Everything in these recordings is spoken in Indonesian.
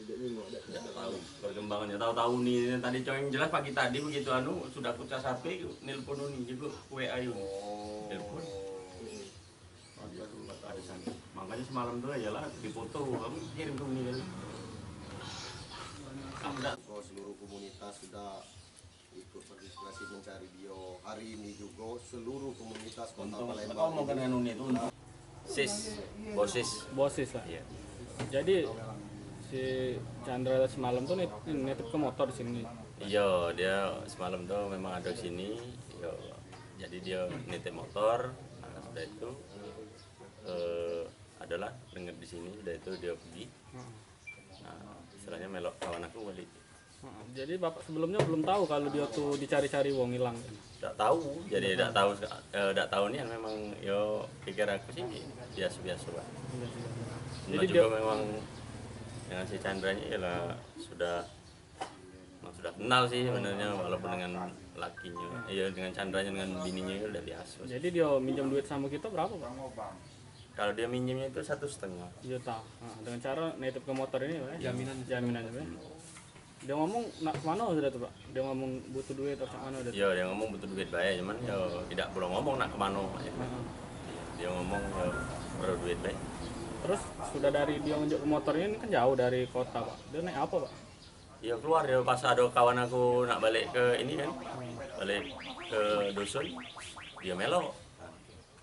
Tidak tahu perkembangannya. Tahu-tahu nih tadi yang jelas pagi tadi begitu sudah aku cas HP nelpon nih juga WA yuk. Telepon. Ada sana. Makanya semalam tuh ya lah dipoto kamu kirim ke ini kali. Seluruh komunitas sudah ikut partisipasi mencari dia. Hari ini juga seluruh komunitas Kota Palembang. Kau mau dengan itu bosis lah. Iya. Jadi si Chandra semalam tuh nitip ke motor di sini. Iya, dia semalam tuh memang ada di sini. Yo, jadi dia nitip motor. Nah, sudah itu adalah dengar di sini. Sudah itu dia pergi. Nah, istilahnya melok kawan aku balik. Jadi bapak sebelumnya belum tahu kalau dia tuh dicari-cari wong hilang. Tidak tahu, jadi tidak tahu nih memang yo pikir aku sih biasa-biasa lah. Jadi juga memang dengan si Chandranya ya sudah kenal sih sebenarnya walaupun dengan lakinya, iya dengan Chandranya dengan bininya udah biasa. Jadi dia minjam duit sama kita berapa Pak? Kalau dia minjemnya itu 1,5 juta. Nah, dengan cara nitip ke motor ini Pak, jaminan. Dia ngomong nak kemana sudah tuh Pak? Dia ngomong butuh duit atau kemana udah? Iya dia ngomong butuh duit bayar, cuman ya tidak perlu ngomong nak kemana. Dia ngomong ya perlu duit bayar. Terus sudah dari dia nunjuk ke motor ini kan jauh dari kota Pak. Dia naik apa Pak? Iya keluar ya pas ada kawan aku nak balik ke ini kan, balik ke dusun, dia melok.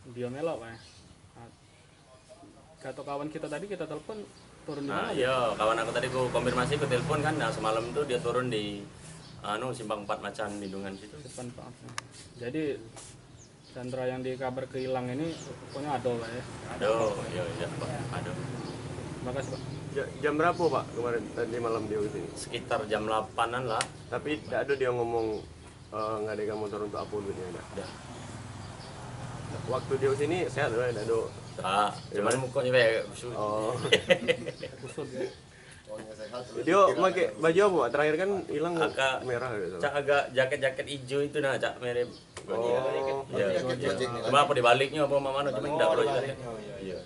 Pak. Nah, kata kawan kita tadi kita telepon turun di mana? Iya, kawan aku tadi aku konfirmasi ke telepon kan, nah semalam tuh dia turun di Simpang 4 Macan Lindungan situ. Simpang 4. Jadi Chandra yang dikabar kehilang ini pokoknya ada Pak ya? Iya Pak, ada. Makasih Pak. Jam berapa Pak kemarin tadi malam dia ke sini? Sekitar jam 8-an lah. Tapi tidak ada dia ngomong nggak ada motor untuk apa duitnya enggak. Waktu dia ke sini sehat loh, tidak ada. Cuman mukanya kayak busuk. Oh. Kusut ya. Dia pakai baju apa Pak? Terakhir kan hilang Agak merah gitu. Cak agak jaket hijau itu nah, Cak mirip. Oh. Iya. Cuma apa dibaliknya apa mana cuma tidak perlu jaket. Iya.